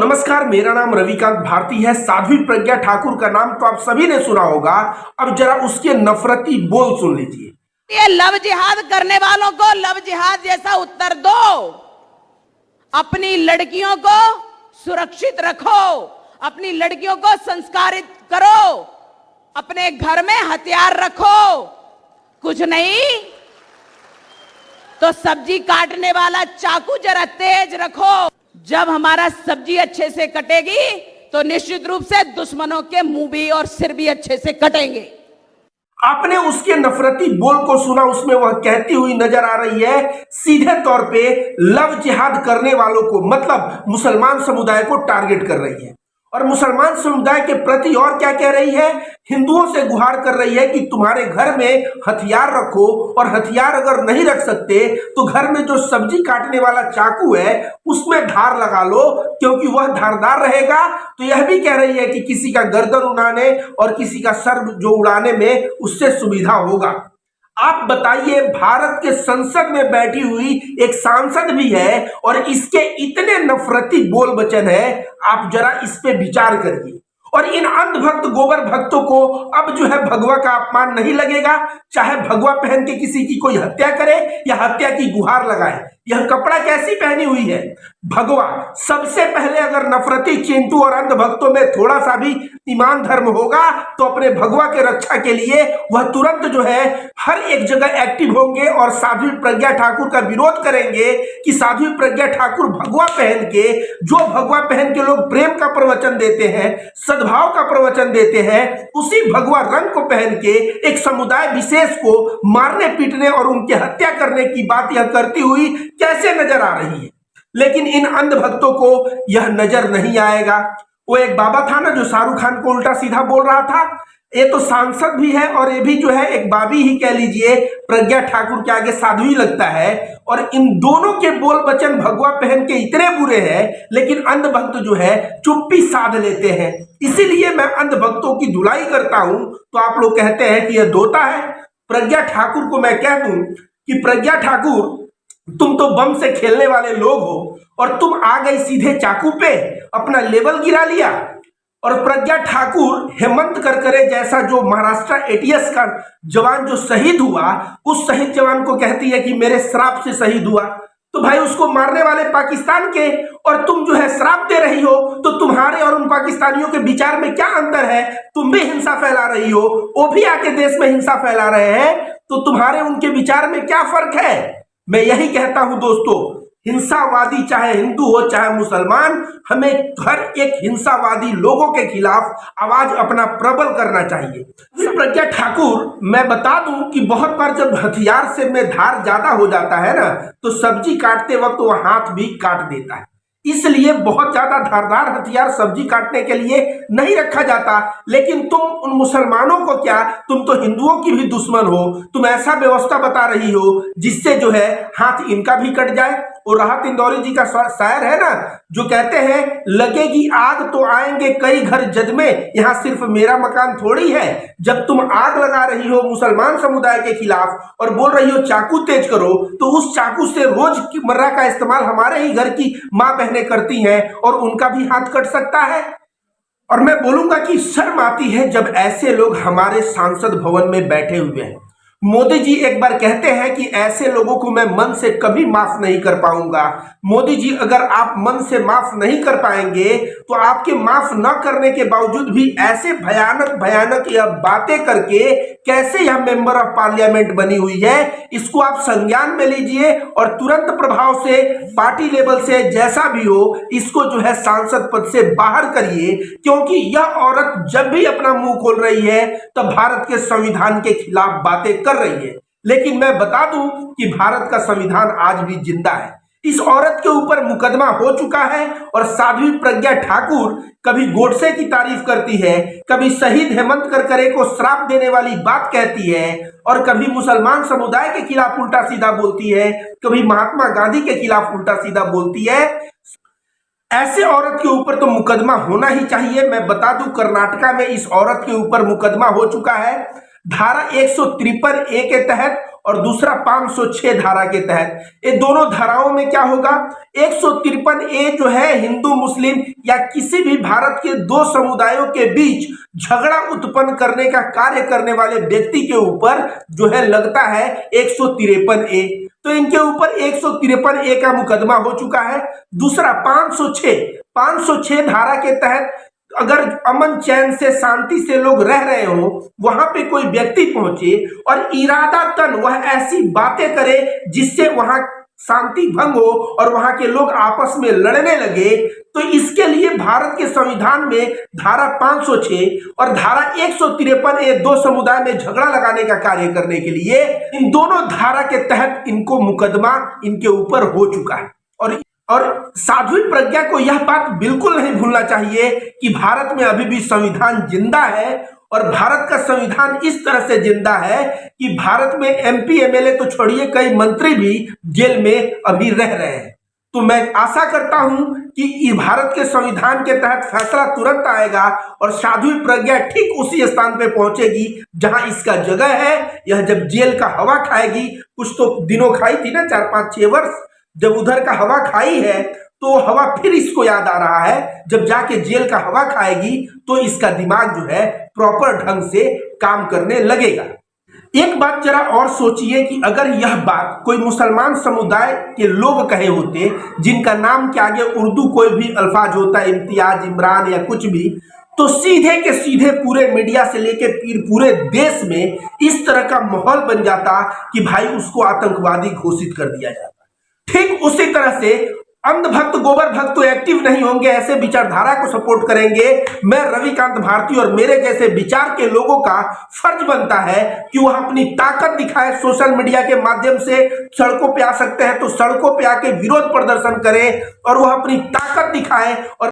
नमस्कार, मेरा नाम रविकांत भारती है। साध्वी प्रज्ञा ठाकुर का नाम तो आप सभी ने सुना होगा। अब जरा उसके नफरती बोल सुन लीजिए। ये लव जिहाद करने वालों को लव जिहाद जैसा उत्तर दो। अपनी लड़कियों को सुरक्षित रखो, अपनी लड़कियों को संस्कारित करो, अपने घर में हथियार रखो। कुछ नहीं तो सब्जी काटने वाला चाकू जरा तेज रखो। जब हमारा सब्जी अच्छे से कटेगी तो निश्चित रूप से दुश्मनों के मुंह भी और सिर भी अच्छे से कटेंगे। आपने उसके नफरती बोल को सुना। उसमें वह कहती हुई नजर आ रही है, सीधे तौर पे लव जिहाद करने वालों को, मतलब मुसलमान समुदाय को टारगेट कर रही है और मुसलमान समुदाय के प्रति और क्या कह रही है, हिंदुओं से गुहार कर रही है कि तुम्हारे घर में हथियार रखो, और हथियार अगर नहीं रख सकते तो घर में जो सब्जी काटने वाला चाकू है उसमें धार लगा लो, क्योंकि वह धारदार रहेगा। तो यह भी कह रही है कि किसी का गर्दन उड़ाने और किसी का सर जो उड़ाने में उससे सुविधा होगा। आप बताइए, भारत के संसद में बैठी हुई एक सांसद भी है और इसके इतने नफरती बोल वचन है। आप जरा इस पे विचार करिए। और इन अंधभक्त गोबर भक्तों को अब जो है भगवा का अपमान नहीं लगेगा, चाहे भगवा पहन के किसी की कोई हत्या करे या हत्या की गुहार लगाए। यह कपड़ा कैसी पहनी हुई है, भगवा। सबसे पहले अगर नफरती चिंटू और अंधभक्तों में थोड़ा सा भी ईमान धर्म होगा तो अपने भगवा के रक्षा के लिए वह तुरंत जो है हर एक जगह एक्टिव होंगे और साध्वी प्रज्ञा ठाकुर का विरोध करेंगे कि साध्वी प्रज्ञा ठाकुर भगवा पहन के, जो भगवा पहन के लोग प्रेम का प्रवचन देते हैं, सद्भाव का प्रवचन देते हैं, उसी भगवा रंग को पहन के एक समुदाय विशेष को मारने पीटने और उनकी हत्या करने की बात यह करती हुई कैसे नजर आ रही है। लेकिन इन अंधभक्तों को यह नजर नहीं आएगा। वो एक बाबा था ना जो शाहरुख खान को उल्टा सीधा बोल रहा था, ये तो सांसद भी है और ये भी जो है एक बाबी ही कह लीजिए, प्रज्ञा ठाकुर के आगे साध्वी लगता है। और इन दोनों के बोल वचन भगवा पहन के इतने बुरे हैं, लेकिन अंधभक्त जो है चुप्पी साध लेते हैं। इसीलिए मैं अंधभक्तों की धुलाई करता हूं तो आप लोग कहते हैं कि यह धोता है। प्रज्ञा ठाकुर को मैं कह दूं कि प्रज्ञा ठाकुर, तुम तो बम से खेलने वाले लोग हो और तुम आ गई सीधे चाकू पे, अपना लेवल गिरा लिया। और प्रज्ञा ठाकुर हेमंत करकरे जैसा जो महाराष्ट्र एटीएस का जवान जो शहीद हुआ, उस शहीद जवान को कहती है कि मेरे श्राप से शहीद हुआ। तो भाई उसको मारने वाले पाकिस्तान के, और तुम जो है श्राप दे रही हो। तो तुम्हारे और उन पाकिस्तानियों के विचार में क्या अंतर है? तुम भी हिंसा फैला रही हो, वो भी आके देश में हिंसा फैला रहे हैं, तो तुम्हारे उनके विचार में क्या फर्क है? मैं यही कहता हूं दोस्तों, हिंसावादी चाहे हिंदू हो चाहे मुसलमान, हमें हर एक हिंसावादी लोगों के खिलाफ आवाज अपना प्रबल करना चाहिए। प्रज्ञा ठाकुर, मैं बता दूं कि बहुत बार जब हथियार से में धार ज्यादा हो जाता है ना, तो सब्जी काटते वक्त वो हाथ भी काट देता है। इसलिए बहुत ज्यादा धारदार हथियार सब्जी काटने के लिए नहीं रखा जाता। लेकिन तुम उन मुसलमानों को क्या, तुम तो हिंदुओं की भी दुश्मन हो, तुम ऐसा व्यवस्था बता रही हो जिससे जो है हाथ इनका भी कट जाए। और राहत इंदौरी जी का शायर है ना, जो कहते हैं, लगेगी आग तो आएंगे कई घर जद में, यहाँ सिर्फ मेरा मकान थोड़ी है। जब तुम आग लगा रही हो मुसलमान समुदाय के खिलाफ और बोल रही हो चाकू तेज करो, तो उस चाकू से रोजमर्रा का इस्तेमाल हमारे ही घर की माँ बहनें करती हैं और उनका भी हाथ कट सकता है। और मैं बोलूंगा कि शर्म आती है जब ऐसे लोग हमारे सांसद भवन में बैठे हुए हैं। मोदी जी एक बार कहते हैं कि ऐसे लोगों को मैं मन से कभी माफ नहीं कर पाऊंगा। मोदी जी, अगर आप मन से माफ नहीं कर पाएंगे तो आपके माफ न करने के बावजूद भी ऐसे भयानक भयानक यह बातें करके कैसे यह मेंबर ऑफ पार्लियामेंट बनी हुई है, इसको आप संज्ञान में लीजिए और तुरंत प्रभाव से पार्टी लेवल से जैसा भी हो इसको जो है सांसद पद से बाहर करिए। क्योंकि यह औरत जब भी अपना मुंह खोल रही है तब भारत के संविधान के खिलाफ बातें कर रही है। लेकिन मैं बता दूं कि भारत का संविधान आज भी जिंदा है। इस औरत के ऊपर मुकदमा हो चुका है और साध्वी प्रज्ञा ठाकुर कभी गोडसे की तारीफ करती है, कभी शहीद हेमंत करकरे को श्राप देने वाली बात कहती है, और कभी मुसलमान समुदाय के खिलाफ उल्टा सीधा बोलती है, कभी महात्मा गांधी के खिलाफ उल्टा सीधा बोलती है। ऐसे औरत के ऊपर तो मुकदमा होना ही चाहिए। मैं बता दूं, कर्नाटका में इस औरत के ऊपर मुकदमा हो चुका है। धारा 153A के तहत और दूसरा 506 धारा के तहत। ये दोनों धाराओं में क्या होगा, 153A जो है हिंदू मुस्लिम या किसी भी भारत के दो समुदायों के बीच झगड़ा उत्पन्न करने का कार्य करने वाले व्यक्ति के ऊपर जो है लगता है 153A। तो इनके ऊपर 153A का मुकदमा हो चुका है। दूसरा 506 धारा के तहत अगर अमन चैन से शांति से लोग रह रहे हो, वहां पे कोई व्यक्ति पहुंचे और इरादातन वह ऐसी बातें करे जिससे वहां शांति भंग हो और वहां के लोग आपस में लड़ने लगे, तो इसके लिए भारत के संविधान में धारा 506 और धारा 153A दो समुदाय में झगड़ा लगाने का कार्य करने के लिए इन दोनों धारा के तहत इनको मुकदमा इनके ऊपर हो चुका है। और साध्वी प्रज्ञा को यह बात बिल्कुल नहीं भूलना चाहिए कि भारत में अभी भी संविधान जिंदा है और भारत का संविधान इस तरह से जिंदा है कि भारत में MP MLA तो छोड़िए कई मंत्री भी जेल में अभी रह रहे हैं। तो मैं आशा करता हूं कि भारत के संविधान के तहत फैसला तुरंत आएगा और साध्वी प्रज्ञा ठीक उसी स्थान पे पहुंचेगी जहां इसका जगह है। यह जब जेल का हवा खाएगी, कुछ तो दिनों खाई थी ना, 4-5-6 वर्ष, जब उधर का हवा खाई है तो हवा फिर इसको याद आ रहा है। जब जाके जेल का हवा खाएगी तो इसका दिमाग जो है प्रॉपर ढंग से काम करने लगेगा। एक बात जरा और सोचिए कि अगर यह बात कोई मुसलमान समुदाय के लोग कहे होते, जिनका नाम के आगे उर्दू कोई भी अल्फाज होता, इम्तियाज, इमरान या कुछ भी, तो सीधे के सीधे पूरे मीडिया से लेके पूरे देश में इस तरह का माहौल बन जाता कि भाई उसको आतंकवादी घोषित कर दिया जाता। ठीक उसी तरह से अंधभक्त गोबर भक्त तो एक्टिव नहीं होंगे, ऐसे विचारधारा को सपोर्ट करेंगे। मैं रविकांत भारती और मेरे जैसे विचार के लोगों का फर्ज बनता है कि वह अपनी ताकत दिखाए, सोशल मीडिया के माध्यम से सड़कों पे आ सकते हैं तो सड़कों पे आके विरोध प्रदर्शन करें और वह अपनी ताकत दिखाएं और